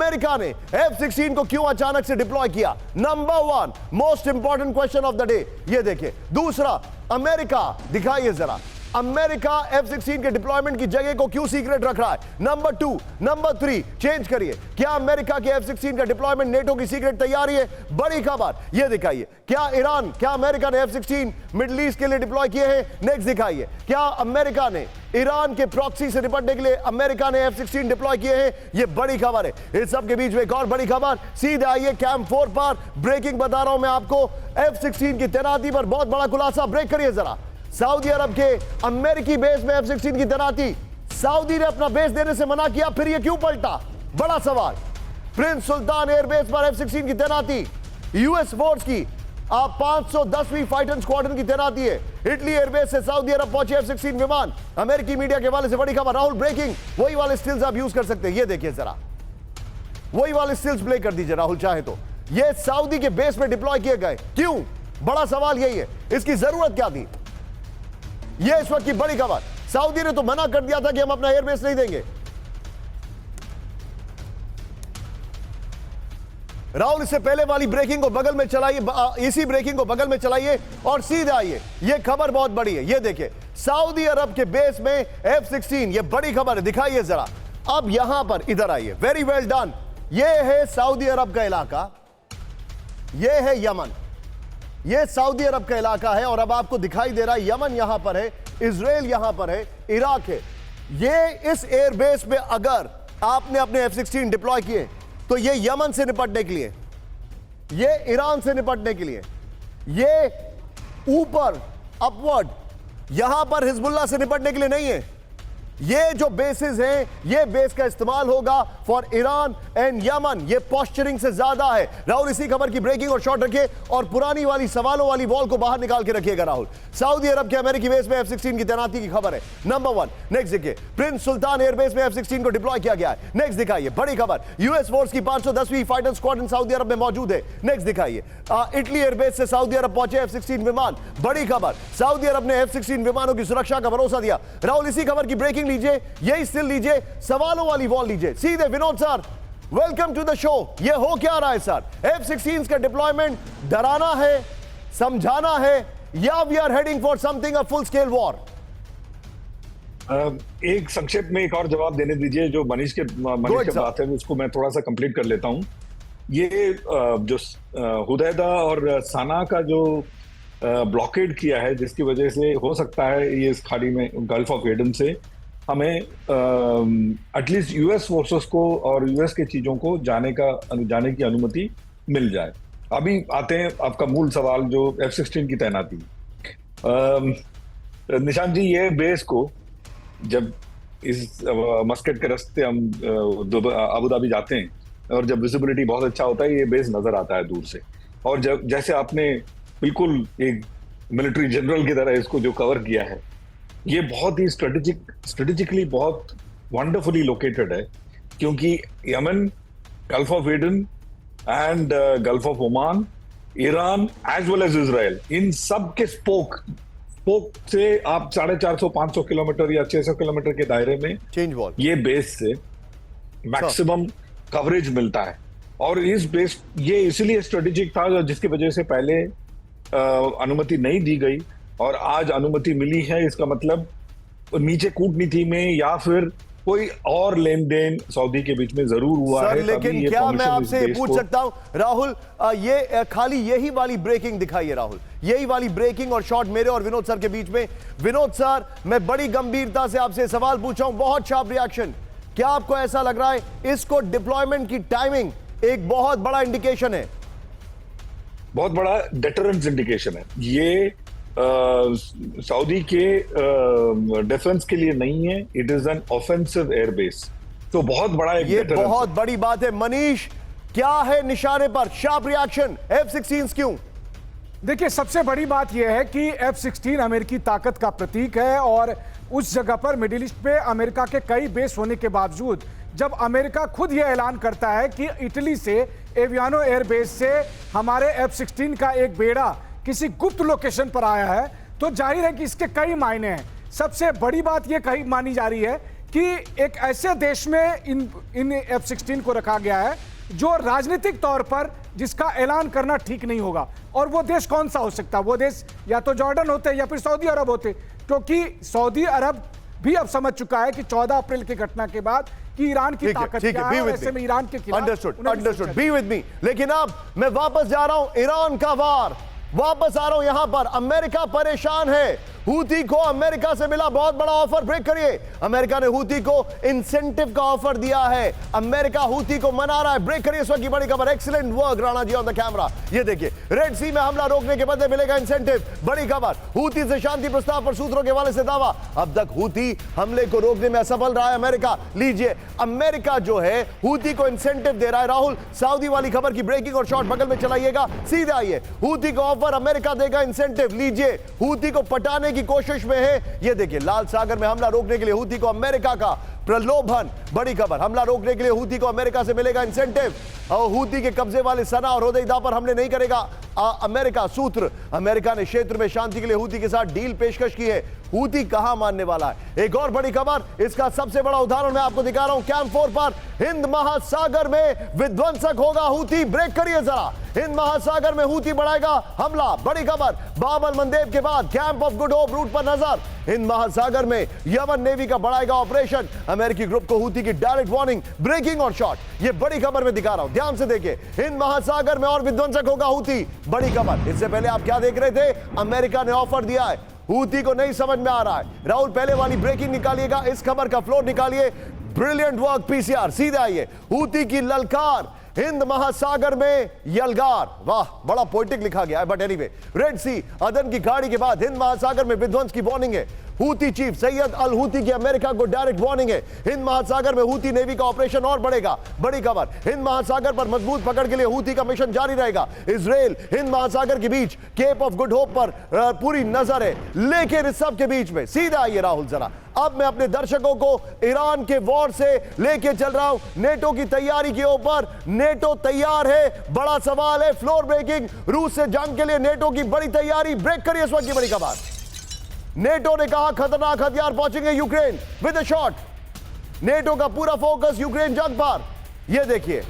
America ने F-16 को क्यों अचानक से डिप्लॉय किया? Number one most important question of the day, ये देखिए। दूसरा, अमेरिका, दिखाइए जरा, अमेरिका F-16 के डिप्लॉयमेंट की जगह को क्यों सीक्रेट रख रहा है? Number two, number three, change करिए। क्या अमेरिका के F-16 का डिप्लॉयमेंट नेटो की सीक्रेट तैयारी है? बड़ी खबर, ये दिखाइए। क्या ईरान, क्या अमेरिका ने F-16 मिडिल ईस्ट के लिए डिप्लॉय किए हैं? नेक्स्ट दिखाइए। क्या अमेरिका ने ईरान के प्रॉक्सी से निपटने के लिए अमेरिका ने F-16 डिप्लॉय किए हैं? ये बड़ी खबर है। इस सब के बीच में एक और बड़ी खबर, सीधे आइए कैंप 4 पर। ब्रेकिंग बता रहा हूं मैं आपको, F-16 की तैनाती पर बहुत बड़ा खुलासा। ब्रेक करिए जरा। सऊदी अरब के अमेरिकी बेस में F-16 की तैनाती, सऊदी ने अपना बेस देने से मना किया, फिर यह क्यों पलटा? बड़ा सवाल। प्रिंस सुल्तान एयरबेस पर F-16 की तैनाती, यूएस फोर्स की 510वीं फाइटर स्क्वाड्रन की तैनाती है। इटली एयरबेस से सऊदी अरब पहुंचे F-16 विमान। अमेरिकी मीडिया के वाले से बड़ी खबर। राहुल, ब्रेकिंग, वही वाले स्टिल्स आप यूज कर सकते हैं, ये देखिए जरा, वही वाले स्टिल्स प्ले कर दीजिए राहुल चाहे तो। ये सऊदी के बेस में डिप्लॉय किए गए, क्यों? बड़ा सवाल यही है, इसकी जरूरत क्या थी? यह इस वक्त की बड़ी खबर। सऊदी ने तो मना कर दिया था कि हम अपना एयरबेस नहीं देंगे। राहुल, इससे पहले वाली ब्रेकिंग को बगल में चलाइए, इसी ब्रेकिंग को बगल में चलाइए और सीधे आइए। यह खबर बहुत बड़ी है, यह देखिए, सऊदी अरब के बेस में F-16, यह बड़ी खबर है, दिखाइए जरा। अब यहां पर इधर आइए, वेरी वेल डन। यह है सऊदी अरब का इलाका, यह है यमन, यह सऊदी अरब का इलाका है। और अब आपको दिखाई दे रहा है यमन यहां पर है, इजराइल यहां पर है, इराक है। यह इस एयरबेस में अगर आपने अपने F-16 डिप्लॉय किए तो यह यमन से निपटने के लिए, यह ईरान से निपटने के लिए, यह ऊपर अपवर्ड यहां पर हिजबुल्लाह से निपटने के लिए नहीं है। ये जो बेसिस हैं, ये बेस का इस्तेमाल होगा फॉर ईरान एंड यमन। ये पोस्चरिंग से ज्यादा है। राहुल, इसी खबर की ब्रेकिंग और शॉर्ट रखिए और पुरानी वाली सवालों वाली बॉल को बाहर निकाल के रखिएगा राहुल। सऊदी अरब के अमेरिकी बेस में F-16 की तैनाती की खबर है, नंबर वन। नेक्स्ट देखिए, प्रिंस सुल्तान एयरबेस में F-16 को डिप्लॉय किया गया है। नेक्स्ट दिखाइए, बड़ी खबर, यूएस फोर्स की 510वीं फाइटर स्क्वाड्रन सऊदी अरब में मौजूद है। नेक्स्ट दिखाइए, इटली एयरबेस से सऊदी अरब पहुंचे F-16 विमान। बड़ी खबर, सऊदी अरब ने F-16 विमानों की सुरक्षा का भरोसा दिया। राहुल, इसी खबर की ब्रेकिंग लीजिए, यही स्टिल लीजिए, सवालों वाली बॉल लीजिए सीधे। Vinod sir, welcome to the show. ये हो क्या रहा है सर? F-16 का डिप्लॉयमेंट डराना है, समझाना है, या we are heading for something a full scale war? एक संक्षेप में एक और जवाब देने दीजिए, जो मनीष के बात है उसको मैं थोड़ा सा कंप्लीट कर लेता हूं। ये जो हुदैदा और सना का जो ब्लॉकेड किया है, जिसकी वजह से हो सकता है ये इस खाड़ी में, गल्फ ऑफ एडन से हमें एटलीस्ट यूएस फोर्सेस को और यूएस के चीजों को जाने की अनुमति मिल जाए। अभी आते हैं आपका मूल सवाल, जो F-16 की तैनाती। निशांत जी, ये बेस को जब इस मस्कट के रास्ते हम अबू धाबी जाते हैं और जब विजिबिलिटी बहुत अच्छा होता है, ये बेस नजर आता है दूर से। और जब जैसे आपने बिल्कुल एक मिलिट्री जनरल की तरह इसको जो कवर किया है, ये बहुत ही स्ट्रेटेजिकली बहुत वंडरफुली लोकेटेड है, क्योंकि Yemen, gulf of Aden and gulf of Oman, Iran as well as Israel, इन सब के स्पोक से आप 450-500 किलोमीटर या 600 किलोमीटर के दायरे में चेंज वॉल, ये बेस से मैक्सिमम कवरेज मिलता है। और इस बेस, ये इसलिए स्ट्रेटेजिक था जिसकी वजह से पहले अनुमति नहीं दी गई और आज अनुमति मिली है। इसका मतलब नीचे कूटनीति में या फिर कोई और लेन देन सऊदी के बीच में जरूर हुआ है। लेकिन क्या मैं आपसे पूछ सकता हूं राहुल, ये खाली यही वाली ब्रेकिंग दिखाइए राहुल, यही वाली ब्रेकिंग और शॉट मेरे और विनोद सर के बीच में। विनोद सर, मैं बड़ी गंभीरता से आपसे सवाल पूछा हूं, बहुत शार्प रिएक्शन। क्या आपको ऐसा लग रहा है इसको डिप्लॉयमेंट की टाइमिंग एक बहुत बड़ा इंडिकेशन है? बहुत बड़ा डेटरेंस इंडिकेशन है ये। सऊदी के डिफेंस के लिए नहीं है, it is an offensive airbase. तो बहुत बड़ा एक ये बहुत बड़ी बात है। मनीष, क्या है निशाने पर? शार्प रिएक्शन, F-16 क्यों? देखिए, सबसे बड़ी बात यह है कि F-16 अमेरिकी ताकत का प्रतीक है और उस जगह पर मिडिल ईस्ट पे अमेरिका के कई बेस होने के बावजूद जब अमेरिका खुद यह ऐलान करता है कि इटली से एवियानो एयरबेस से हमारे F-16 का एक बेड़ा किसी गुप्त लोकेशन पर आया है, तो जाहिर है कि इसके कई मायने हैं। सबसे बड़ी बात यह कही मानी जा रही है कि एक ऐसे देश में इन F-16 को रखा गया है जो राजनीतिक तौर पर जिसका ऐलान करना ठीक नहीं होगा। और वो देश कौन सा हो सकता है? वो देश या तो जॉर्डन होते या फिर सऊदी अरब होते, क्योंकि सऊदी अरब भी अब समझ चुका है कि 14 अप्रैल की घटना के बाद कि ईरान की ताकत क्या है और ऐसे में ईरान के खिलाफ अंडरस्टूड, बी विद मी। लेकिन अब मैं वापस जा रहा हूं, ईरान का वार, वापस आ रहा हूं यहां पर। अमेरिका परेशान है, हूती को अमेरिका से मिला बहुत बड़ा ऑफर। ब्रेक करिए। अमेरिका ने हूती को इंसेंटिव का ऑफर दिया है, अमेरिका हूती को मना रहा है। ब्रेक करिए, इस वक्त की बड़ी खबर। Excellent work Rana ji on the camera. ये देखिए, रेड सी में हमला रोकने के बदले मिलेगा इंसेंटिव। बड़ी खबर, हूती से शांति प्रस्ताव पर सूत्रों के हवाले से दावा। अब तक हूती हमले को रोकने में असफल रहा है अमेरिका। लीजिए, अमेरिका जो है हूती को इंसेंटिव दे रहा है। राहुल, सऊदी वाली खबर की ब्रेकिंग और शॉर्ट बगल में चलाइएगा, सीधे आइए। हूती को ऑफर, अमेरिका देगा इंसेंटिव। लीजिए, हूती को पटाने की कोशिश में है। ये देखिए, लाल सागर में हमला रोकने के लिए हूती को अमेरिका का प्रलोभन। बड़ी खबर, हमला रोकने के लिए हूती को अमेरिका से मिलेगा इंसेंटिव। और हूती के कब्जे वाले सना और होदेइदा पर हमले नहीं करेगा अमेरिका। सूत्र, अमेरिका ने क्षेत्र में शांति के लिए हूती के साथ डील पेशकश की है। हूती कहां मानने वाला है? एक और बड़ी खबर, इसका सबसे बड़ा उदाहरण मैं आपको दिखा रहा हूं। कैंप 4 पर हिंद महासागर में विध्वंसक होगा हूती। ब्रेक करिए जरा। हिंद महासागर में हूती बढ़ाएगा हमला। बड़ी खबर, बाबल मंदेब के बाद cape of good hope route पर नजर। हिंद महासागर में यमन नेवी का बढ़ाएगा ऑपरेशन। अमेरिकी ग्रुप को हूती की डायरेक्ट वार्निंग। ब्रेकिंग और शॉर्ट, ये बड़ी खबर मैं दिखा रहा हूं, ध्यान से देखिए। हिंद महासागर में और विध्वंसक होगा हूती। बड़ी खबर। इससे पहले आप क्या देख रहे थे? अमेरिका ने ऑफर दिया है, हूती को नहीं समझ में आ रहा है। राहुल, पहले वाली ब्रेकिंग निकालिएगा, इस खबर का फ्लोर निकालिए। ब्रिलियंट वर्क पीसीआर, सीधे आइए। हूती की ललकार, हिंद महासागर में यलगार। वाह, बड़ा पोएटिक लिखा गया है, बट एनीवे। रेड सी, अदन की खाड़ी के बाद हिंद महासागर में विध्वंस की वार्निंग है। Houthi chief Syed al Houthi की अमेरिका को डायरेक्ट वार्निंग है। हिंद महासागर में हूती नेवी का ऑपरेशन और बढ़ेगा। बड़ी खबर, हिंद महासागर पर मजबूत पकड़ के लिए हूती का मिशन जारी रहेगा। इजराइल हिंद महासागर के बीच केप ऑफ गुड होप पर पूरी नजर है। लेकिन इस सब के बीच में सीधा आइए राहुल जरा। अब मैं अपने दर्शकों को ईरान के वॉर से लेके चल रहा हूं नेटो की तैयारी के ऊपर। नेटो तैयार है, बड़ा सवाल है। फ्लोर ब्रेकिंग, रूस से जंग के लिए नेटो की बड़ी तैयारी। ब्रेक करिए इस वक्त की बड़ी खबर। नेटो ने कहा खतरनाक हथियार पहुंचेंगे Ukraine with a shot. NATO का पूरा फोकस यूक्रेन जंग पर। यह देखिए,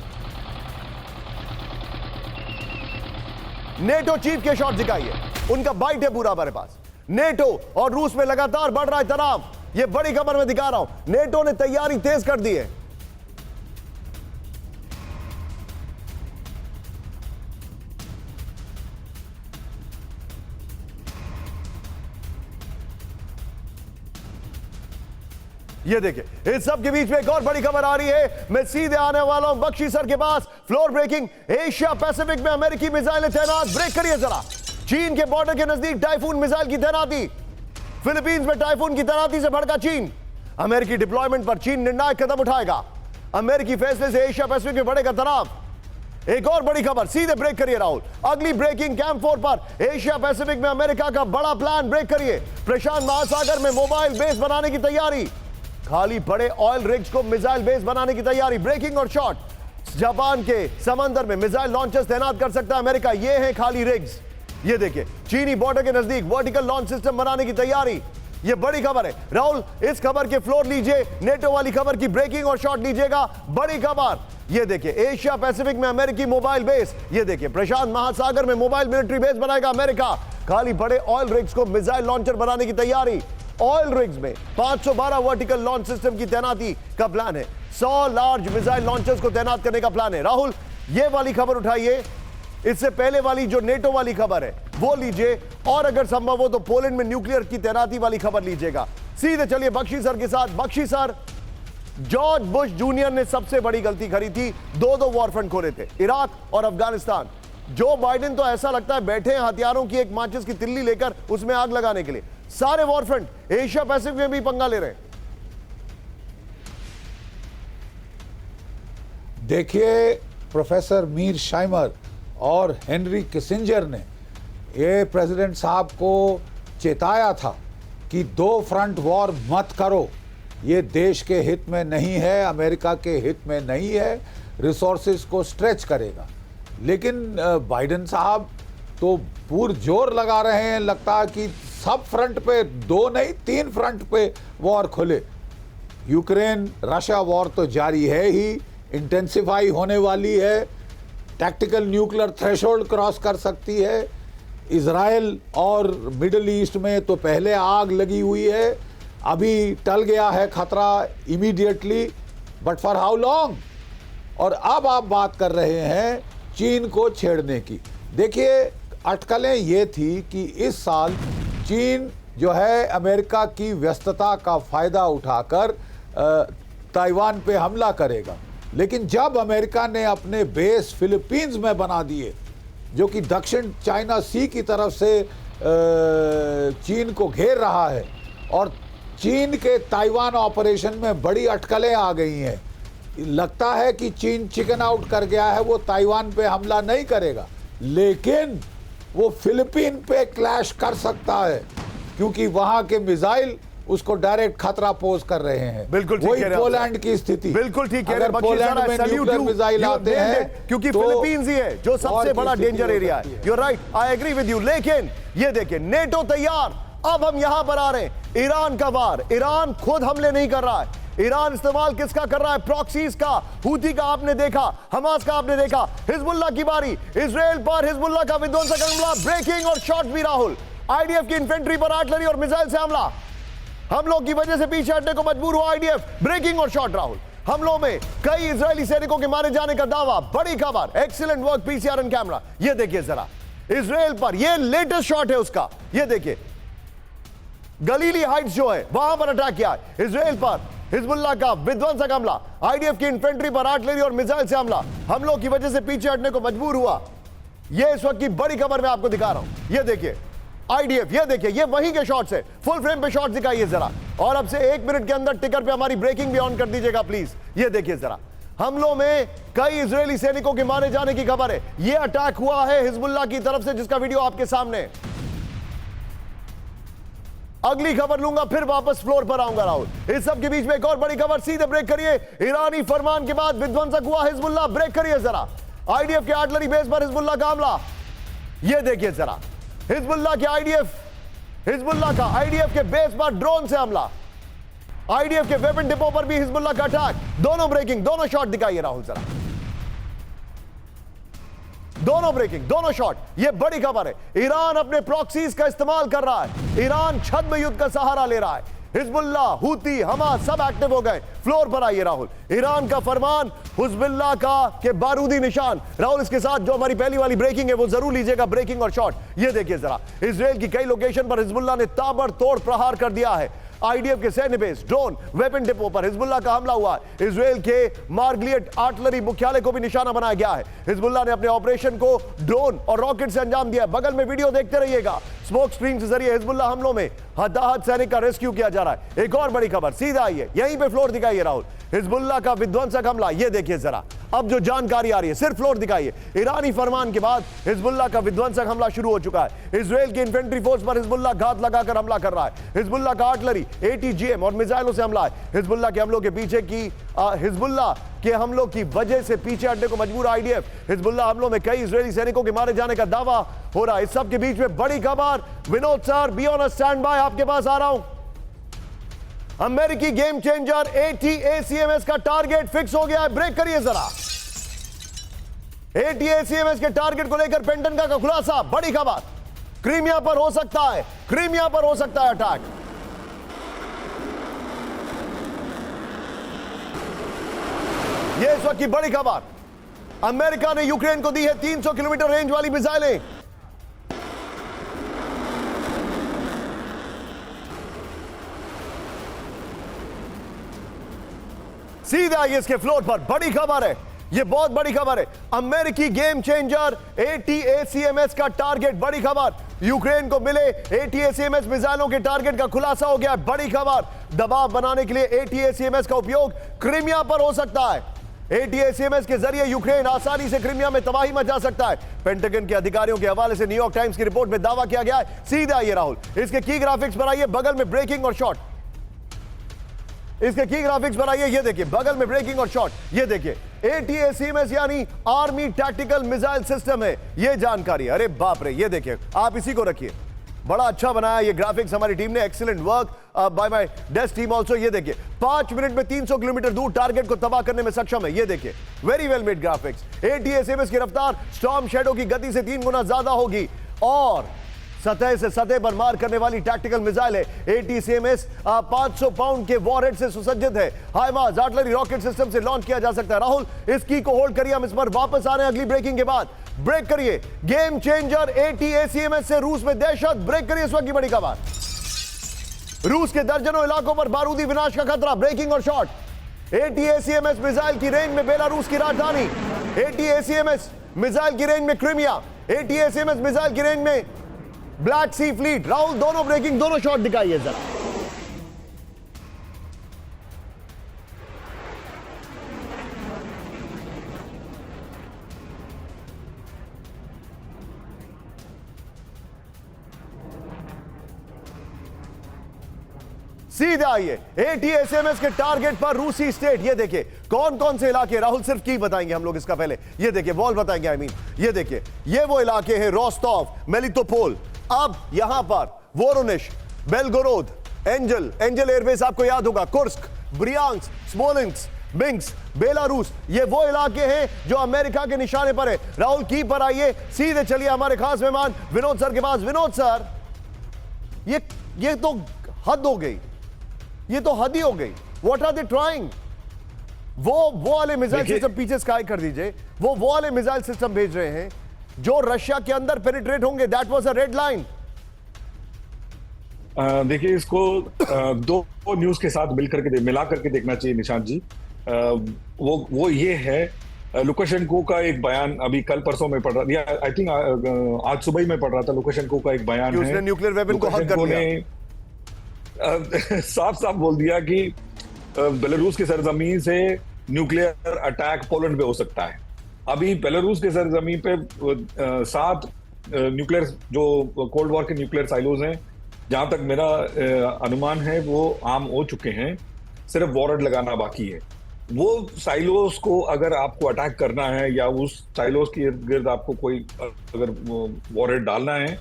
नेटो चीफ के शॉट दिखाइए, उनका बाइट है पूरा हमारे पास। नेटो और रूस में लगातार बढ़ रहा है तनाव। यह बड़ी खबर मैं दिखा रहा हूं। नेटो ने तैयारी तेज कर दी है। ये देखिए, इस सब के बीच में एक और बड़ी खबर आ रही है। मैं सीधे आने वाला हूं बख्शी सर के पास। फ्लोर ब्रेकिंग, एशिया पैसिफिक में अमेरिकी मिसाइलें तैनात। ब्रेक करिए जरा। चीन के बॉर्डर के नजदीक टाइफून मिसाइल की तैनाती। फिलीपींस में टाइफून की तैनाती से भड़का चीन। अमेरिकी डिप्लॉयमेंट पर चीन निर्णायक कदम उठाएगा। अमेरिकी फैसले से एशिया पैसिफिक में बढ़ेगा तनाव। एक और बड़ी खबर, सीधे ब्रेक करिए राहुल। अगली ब्रेकिंग, कैंप 4 पर एशिया पैसिफिक में अमेरिका का बड़ा प्लान। ब्रेक करिए। प्रशांत महासागर में मोबाइल बेस बनाने की तैयारी। खाली पड़े ऑयल रिग्स को मिसाइल बेस बनाने की तैयारी। ब्रेकिंग और शॉर्ट, जापान के समंदर में मिसाइल लॉन्चर्स तैनात कर सकता है अमेरिका। ये हैं खाली रिग्स। ये देखिए, चीनी बॉर्डर के नजदीक वर्टिकल लॉन्च सिस्टम बनाने की तैयारी। ये बड़ी खबर है राहुल। इस खबर के फ्लोर लीजिए, नेटो वाली खबर की ब्रेकिंग और शॉर्ट लीजिएगा। बड़ी खबर, ये देखिए, एशिया पैसिफिक में अमेरिकी मोबाइल बेस। ये देखिए, प्रशांत महासागर में मोबाइल मिलिट्री बेस बनाएगा अमेरिका। खाली पड़े ऑयल रिग्स को मिसाइल लॉन्चर बनाने की तैयारी। ऑयल रिग्स में 512 वर्टिकल लॉन्च सिस्टम की तैनाती का प्लान है। 100 लार्ज मिसाइल लॉन्चर्स को तैनात करने का प्लान है। राहुल, ये वाली खबर उठाइए। इससे पहले वाली जो नेटो वाली खबर है वो लीजिए, और अगर संभव हो तो पोलैंड में न्यूक्लियर की तैनाती वाली खबर लीजिएगा। सीधे चलिए बख्शी सर के साथ। Bakshi sir, George Bush junior ने सबसे बड़ी गलती करी थी। दो वॉरफ्रंट खोले थे, इराक और अफगानिस्तान। जो बाइडेन तो ऐसा लगता है बैठे हैं हथियारों की एक माचिस की तिल्ली लेकर उसमें आग लगाने के लिए। सारे वॉरफ्रंट एशिया पैसिफिक में भी पंगा ले रहे हैं। देखिए, प्रोफेसर मीर शाइमर और हेनरी किसिंजर ने ये प्रेसिडेंट साहब को चेताया था कि 2 फ्रंट वॉर मत करो, ये देश के हित में नहीं है, अमेरिका के हित में नहीं है, रिसोर्सेज को स्ट्रेच करेगा। लेकिन बाइडेन साहब तो पुरजोर लगा रहे हैं, लगता है कि सब फ्रंट पे 2 नहीं 3 फ्रंट पे वॉर खुले। यूक्रेन रशिया वॉर तो जारी है ही, इंटेंसिफाई होने वाली है, टैक्टिकल न्यूक्लियर थ्रेशोल्ड क्रॉस कर सकती है। इजराइल और मिडल ईस्ट में तो पहले आग लगी हुई है, अभी टल गया है खतरा immediately, but for how long. और अब आप बात कर रहे हैं चीन को छेड़ने की। देखिए, अटकलें ये थी कि इस साल चीन जो है अमेरिका की व्यस्तता का फ़ायदा उठाकर ताइवान पे हमला करेगा, लेकिन जब अमेरिका ने अपने बेस फिलीपींस में बना दिए, जो कि दक्षिण चाइना सी की तरफ से चीन को घेर रहा है, और चीन के ताइवान ऑपरेशन में बड़ी अटकलें आ गई हैं, लगता है कि चीन चिकन आउट कर गया है, वो ताइवान पे हमला नहीं करेगा, लेकिन वो फिलीपीन पे क्लैश कर सकता है, क्योंकि वहां के मिसाइल उसको डायरेक्ट खतरा पोज कर रहे हैं। बिल्कुल ठीक वही कह रहे हैं पोलैंड की स्थिति। बिल्कुल ठीक कह रहे हैं। अगर पोलैंड में न्यूक्लियर मिसाइल आते हैं, क्योंकि तो फिलीपींस ही है जो सबसे बड़ा डेंजर एरिया है। You right, I agree with you. लेकिन ये देखिए, नेटो तैयार, अब हम यहां पर आ रहे हैं। ईरान का वार, ईरान खुद हमले नहीं कर रहा है, ईरान इस्तेमाल किसका कर रहा है? प्रॉक्सीज का, हूथी का आपने देखा, हमास का आपने देखा, हिजबुल्लाह की बारी, इजराइल पर हिजबुल्लाह का विध्वंसक हमला, ब्रेकिंग और शॉट भी राहुल, आईडीएफ की इन्फेंट्री पर आर्टिलरी और मिसाइल से हमला, हमलों की वजह से पीछे हटने को मजबूर हुआ आईडीएफ, ब्रेकिंग और शॉट राहुल। हमलों में कई इजरायली सैनिकों के मारे जाने का दावा, बड़ी खबर, excellent work PCR and camera. ये देखिए जरा, इजराइल पर ये लेटेस्ट शॉट है उसका, ये देखिए, गलीली हाइट्स जो है वहां पर अटैक किया है, इजराइल पर हिजबुल्लाह का विध्वंसक हमला, आईडीएफ की इन्फेंट्री पर आर्टिलरी और मिसाइल से हमला, हमलों की वजह से पीछे हटने को मजबूर हुआ। यह इस वक्त की बड़ी खबर मैं आपको दिखा रहा हूं। यह देखिए आईडीएफ, ये देखिए, ये वहीं के शॉट्स है, फुल फ्रेम पे शॉट्स दिखाइए जरा, और अब से 1 मिनट के अंदर टिकर पे हमारी ब्रेकिंग भी ऑन कर दीजिएगा प्लीज। ये देखिए जरा, हमलों में कई इजरायली सैनिकों के मारे जाने की खबर है। यह अटैक हुआ है हिजबुल्लाह की तरफ से, जिसका वीडियो आपके सामने है। अगली खबर लूंगा, फिर वापस फ्लोर पर आऊंगा राहुल। इस सब के बीच में एक और बड़ी खबर, सीधे ब्रेक करिए। ईरानी फरमान के बाद विध्वंसक हुआ हिजबुल्लाह, ब्रेक करिए जरा। आईडीएफ के आर्टिलरी बेस पर हिजबुल्लाह का हमला, यह देखिए जरा, हिजबुल्लाह के हिजबुल्लाह का आईडीएफ के बेस पर ड्रोन से हमला, आईडीएफ के वेपन डिपो पर भी हिजबुल्लाह का अटैक, दोनों ब्रेकिंग, दोनों शॉट दिखाइए राहुल जरा, दोनों ब्रेकिंग, दोनों शॉट। यह बड़ी खबर है, ईरान अपने प्रॉक्सीज का इस्तेमाल कर रहा है, ईरान छद्म युद्ध का सहारा ले रहा है। हिजबुल्लाह, हूती, हमास सब एक्टिव हो गए। फ्लोर पर आइए राहुल, ईरान का फरमान, हिजबुल्लाह का के बारूदी निशान। राहुल, इसके साथ जो हमारी पहली वाली ब्रेकिंग है वो जरूर लीजिएगा, ब्रेकिंग और शॉट। ये देखिए जरा, इजराइल की कई लोकेशन पर हिजबुल्लाह ने ताबड़तोड़ प्रहार कर दिया है। आईडीएफ के सैन्य बेस, ड्रोन, वेपन डिपो पर हिजबुल्लाह का हमला हुआ है। इजराइल के मार्गलियट आर्टिलरी मुख्यालय को भी निशाना बनाया गया है। हिजबुल्लाह ने अपने ऑपरेशन को ड्रोन और रॉकेट से अंजाम दिया। बगल में वीडियो देखते रहिएगा, स्मोक स्क्रीन के जरिए हिजबुल्लाह हमलों में हताहत सैनिक का रेस्क्यू किया जा रहा है। एक और बड़ी खबर, सीधा आइए, यहीं पे फ्लोर दिखाइए राहुल, हिजबुल्लाह का विध्वंसक हमला। ये देखिए जरा, अब जो जानकारी आ रही है, सिर्फ फ्लोर दिखाइए। ईरानी फरमान के बाद हिजबुल्लाह का विध्वंसक हमला शुरू हो चुका है। इजराइल की इन्फेंट्री फोर्स पर हिजबुल्लाह घात लगाकर हमला कर रहा है। हिजबुल्लाह का आर्टिलरी, एटीजीएम और मिसाइलों से हमला है। हिजबुल्लाह के हमलों के पीछे की हिजबुल्लाह के हमलों की वजह से पीछे हटने को मजबूर आईडीएफ। हिजबुल्लाह हमलों में कई इजरायली सैनिकों के मारे जाने का दावा हो रहा है। इस सब के बीच में बड़ी खबर, Vinod sir be on stand by, आपके पास आ रहा हूं। अमेरिकी गेम चेंजर ATACMS का टारगेट फिक्स हो गया है, ब्रेक करिए जरा। ATACMS के टारगेट को लेकर पेंटागन का खुलासा, बड़ी खबर, क्रीमिया पर हो सकता है, क्रीमिया पर हो सकता है अटैक। यह इस वक्त की बड़ी खबर, अमेरिका ने यूक्रेन को दी है 300 किलोमीटर रेंज वाली मिसाइलें। सीधा आइए इसके फ्लोर पर, बड़ी खबर है, यह बहुत बड़ी खबर है। अमेरिकी गेम चेंजर ATACMS का टारगेट, बड़ी खबर, यूक्रेन को मिले ATACMS मिसाइलों के टारगेट का खुलासा हो गया है, बड़ी खबर। दबाव बनाने के लिए ATACMS का उपयोग क्रीमिया पर हो सकता है। ATACMS के जरिए यूक्रेन आसानी से क्रीमिया में तबाही मचा सकता है। पेंटागन के अधिकारियों के हवाले से न्यूयॉर्क टाइम्स की रिपोर्ट में दावा किया गया है। सीधा आइए राहुल, इसके की ग्राफिक्स पर आइए, बगल में ब्रेकिंग और शॉट, इसके की ग्राफिक्स पर आइए, ये देखिए, बगल में ब्रेकिंग और शॉट, ये देखिए, ATACMS यानी आर्मी टैक्टिकल मिसाइल सिस्टम है, ये जानकारी। अरे बाप रे, ये देखिए, आप इसी को रखिए, बड़ा अच्छा बनाया ये ग्राफिक्स हमारी टीम ने, excellent work. By my desk team also. ये देखिए 5 मिनट में 300 किलोमीटर दूर टारगेट को तबाह करने में सक्षम है। ये देखिए very well made graphics. ATACMS की रफ्तार स्टॉर्म शैडो की गति से 3 गुना ज्यादा होगी और सतह से सतह पर मार करने वाली टैक्टिकल मिसाइल है। ATACMS 500 पाउंड के वॉरहेड से सुसज्जित है। हाइमार्स आर्टिलरी रॉकेट सिस्टम से लॉन्च किया जा सकता है। राहुल इस की को होल्ड करिए, हम इस पर वापस आ रहे हैं अगली ब्रेकिंग के बाद। ब्रेक करिए, गेम चेंजर ATACMS से रूस में दहशत। ब्रेक करिए इस वक्त की बड़ी खबर। रूस के दर्जनों इलाकों पर बारूदी विनाश का खतरा। ब्रेकिंग और शॉट। ATACMS मिसाइल की रेंज में बेलारूस की राजधानी। ATACMS मिसाइल की रेंज में क्रीमिया। ATACMS मिसाइल की रेंज में ब्लैक सी फ्लीट। राहुल दोनों ब्रेकिंग, दोनों शॉट दिखाइए जरा। सीधे आइए ATACMS के टारगेट पर रूसी स्टेट। ये देखिए कौन कौन से इलाके, राहुल सिर्फ की बताएंगे हम लोग इसका पहले। ये देखिए वॉल बताएंगे, आई मीन ये देखिए ये वो इलाके हैं रोस्टोव, मेलिटोपोल। अब यहां पर वोरोनिश, बेलगोरोद, एंजल एयरबेस आपको याद होगा, Kursk, Bryansk, Smolensk, Minsk, Belarus. ये वो इलाके हैं जो अमेरिका के निशाने पर है। राहुल की पर आइए, सीधे चलिए हमारे खास मेहमान विनोद सर के पास। विनोद सर, ये तो हद हो गई, ये तो हद ही हो गई। What are they trying? वो वाले मिसाइल सिस्टम पीछे स्काई कर दीजिए, वो वाले मिसाइल सिस्टम भेज रहे हैं जो रशिया के अंदर पेनिट्रेट होंगे। That was a red line. देखिए इसको दो न्यूज के साथ मिला करके देखना चाहिए निशांत जी। वो ये है लुकाशेंको का एक बयान, अभी कल परसों में पढ़ रहा, या आई थिंक आज सुबह ही मैं पढ़ रहा था। लुकाशेंको का एक बयान है, उसने न्यूक्लियर वेपन को हद कर दिया। साफ साफ बोल दिया कि बेलारूस की सरजमीन से न्यूक्लियर अटैक पोलैंड पे हो सकता है। अभी बेलारूस के सरजमीन पे 7 न्यूक्लियर जो कोल्ड वॉर के न्यूक्लियर साइलोज हैं, जहां तक मेरा अनुमान है वो आम हो चुके हैं, सिर्फ वॉरेड लगाना बाकी है। वो साइलोस को अगर आपको अटैक करना है या उस साइलोस के इर्द गिर्द आपको कोई अगर वॉरेड डालना है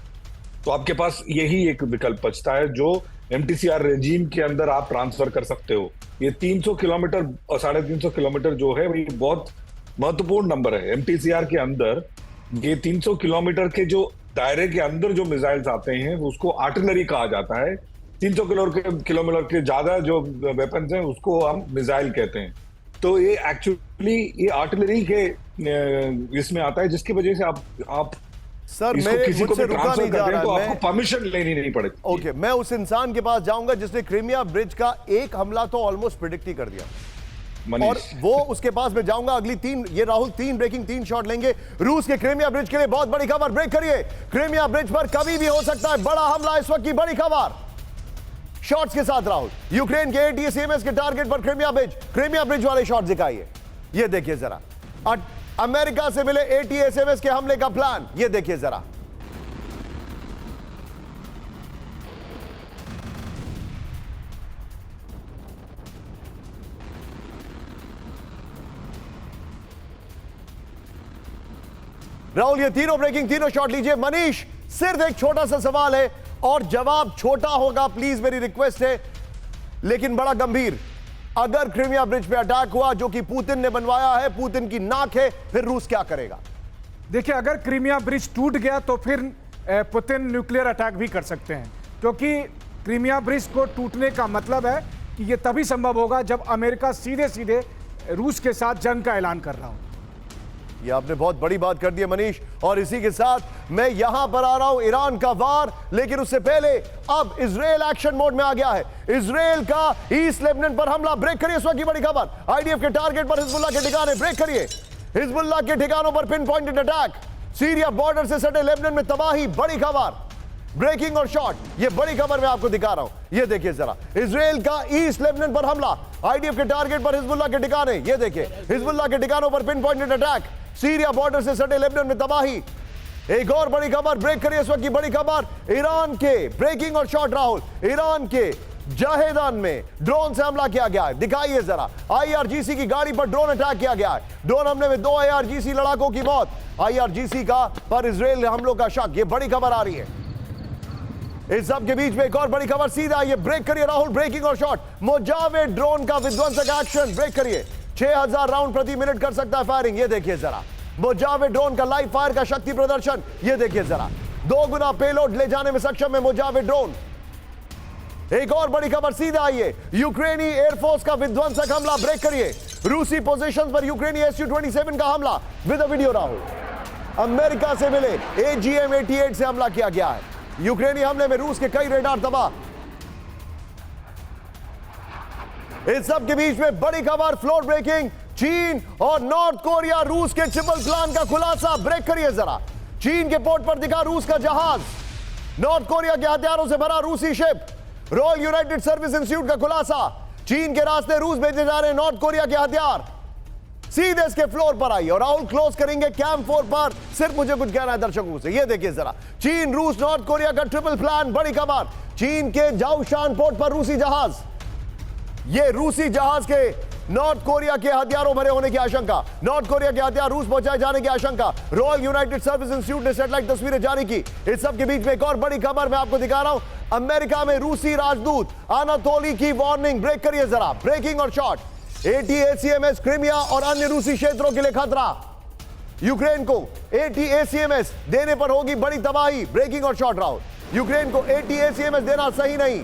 तो आपके पास यही एक विकल्प बचता है जो MTCR रेजीम के अंदर आप ट्रांसफर कर सकते हो। ये 300 किलोमीटर और 350 किलोमीटर जो है ये बहुत महत्वपूर्ण नंबर है। MTCR के अंदर ये 300 किलोमीटर के जो दायरे के अंदर जो मिसाइल्स आते हैं उसको आर्टिलरी कहा जाता है। 300 किलोमीटर के ज्यादा जो वेपन्स हैं उसको हम मिसाइल कहते हैं। तो ये एक्चुअली ये आर्टिलरी के इसमें आता है, जिसकी वजह से आप सर मुझसे रुका नहीं जा रहा है, तो आपको परमिशन लेनी नहीं पड़ेगी। ओके, मैं उस इंसान के पास जाऊंगा जिसने क्रीमिया ब्रिज का एक हमला तो ऑलमोस्ट प्रिडिक्ट ही कर दिया, और वो उसके पास मैं जाऊंगा। अगली 3, ये राहुल 3 ब्रेकिंग 3 शॉट लेंगे रूस के क्रीमिया ब्रिज के लिए। बहुत बड़ी खबर, ब्रेक करिए। क्रीमिया ब्रिज पर कभी भी हो सकता है बड़ा हमला, इस वक्त की बड़ी खबर शॉट्स के साथ। राहुल यूक्रेन के ATACMS के टारगेट पर क्रीमिया ब्रिज वाले शॉट दिखाइए। ये देखिए जरा अमेरिका से मिले ATACMS के हमले का प्लान, ये देखिए जरा। राहुल ये तीनों ब्रेकिंग, तीनों शॉट लीजिए। मनीष, सिर्फ एक छोटा सा सवाल है और जवाब छोटा होगा, प्लीज मेरी रिक्वेस्ट है, लेकिन बड़ा गंभीर। अगर क्रीमिया ब्रिज पे अटैक हुआ जो कि पुतिन ने बनवाया है, पुतिन की नाक है, फिर रूस क्या करेगा? देखिए, अगर क्रीमिया ब्रिज टूट गया तो फिर पुतिन न्यूक्लियर अटैक भी कर सकते हैं, क्योंकि क्रीमिया ब्रिज को टूटने का मतलब है कि यह तभी संभव होगा जब अमेरिका सीधे सीधे रूस के साथ जंग का ऐलान कर रहा हो। ये आपने बहुत बड़ी बात कर दी है मनीष, और इसी के साथ मैं यहां पर आ रहा हूं ईरान का वार, लेकिन उससे पहले अब इजराइल एक्शन मोड में आ गया है। इजराइल का ईस्ट लेबनान पर हमला, ब्रेक करिए इस वक्त की बड़ी खबर। IDF के टारगेट पर हिजबुल्लाह के ठिकाने, ब्रेक करिए। हिजबुल्लाह के ठिकानों पर pin pointed attack, Syria border से सटे लेबनान में तबाही, बड़ी खबर। ब्रेकिंग और शॉट, ये बड़ी खबर मैं आपको दिखा रहा हूं। ये देखिए जरा, इजराइल का ईस्ट लेबनान पर हमला, IDF के टारगेट पर हिजबुल्लाह के ठिकाने। ये देखिए हिजबुल्लाह के ठिकानों पर pin pointed attack, Syria border से सटे लेबनान में तबाही। एक और बड़ी खबर, ब्रेक करिए इस वक्त की बड़ी खबर। ईरान के ब्रेकिंग और शॉट राहुल, ईरान के जाहेदान में ड्रोन से हमला किया गया है, दिखाइए जरा। IRGC की गाड़ी पर ड्रोन अटैक किया गया है, ड्रोन हमले में 2 IRGC लड़ाकों की मौत। IRGC का पर इजराइल हमलों का शक, ये बड़ी खबर आ रही है। इस सब के बीच में एक और बड़ी खबर सीधा ये ब्रेक करिए राहुल, ब्रेकिंग और शॉट। मोजावेद ड्रोन का विध्वंसक एक्शन, ब्रेक करिए। 6000 राउंड प्रति मिनट कर सकता है फायरिंग, ये देखिए जरा। मोजावेद ड्रोन का लाइव फायर का शक्ति प्रदर्शन, ये देखिए जरा। 2 गुना पेलोड ले जाने में सक्षम है मोजावेद ड्रोन। एक और बड़ी खबर सीधा आई है, यूक्रेनी एयरफोर्स का विध्वंसक हमला, ब्रेक करिए। रूसी पोजीशंस पर यूक्रेनी Su-27 का हमला with a video Rahul. America से मिले AGM-88 से हमला किया गया है। यूक्रेनी हमले में रूस के कई रेडार तबाह। इस सब के बीच में बड़ी खबर, फ्लोर ब्रेकिंग, चीन और नॉर्थ कोरिया रूस के ट्रिपल प्लान का खुलासा, ब्रेक करिए जरा। चीन के पोर्ट पर दिखा रूस का जहाज, नॉर्थ कोरिया के हथियारों से भरा रूसी ship. Royal United service institute का खुलासा, चीन के रास्ते रूस भेजे जा रहे हैं नॉर्थ कोरिया के हथियार। सीधे इसके फ्लोर पर आई और राहुल क्लोज करेंगे कैंप 4 पर। सिर्फ मुझे कुछ कहना है दर्शकों से, ये देखिए जरा। चीन रूस नॉर्थ कोरिया का ट्रिपल प्लान, बड़ी खबर। चीन के जाओशान पोर्ट पर रूसी जहाज, ये रूसी जहाज के नॉर्थ कोरिया के हथियारों भरे होने की आशंका, नॉर्थ कोरिया के हथियार रूस पहुंचाए जाने की आशंका। रॉयल यूनाइटेड सर्विस इंस्टीट्यूट ने सैटेलाइट तस्वीरें जारी की। इस सब के बीच में एक और बड़ी खबर मैं आपको दिखा रहा हूं, अमेरिका में रूसी राजदूत अनातोली की वार्निंग, ब्रेक करिए जरा। ब्रेकिंग और शॉट, ATACMS क्रीमिया और अन्य रूसी क्षेत्रों के लिए खतरा। यूक्रेन को ATACMS देने पर होगी बड़ी तबाही, ब्रेकिंग और शॉट राहुल। यूक्रेन को ATACMS देना सही नहीं।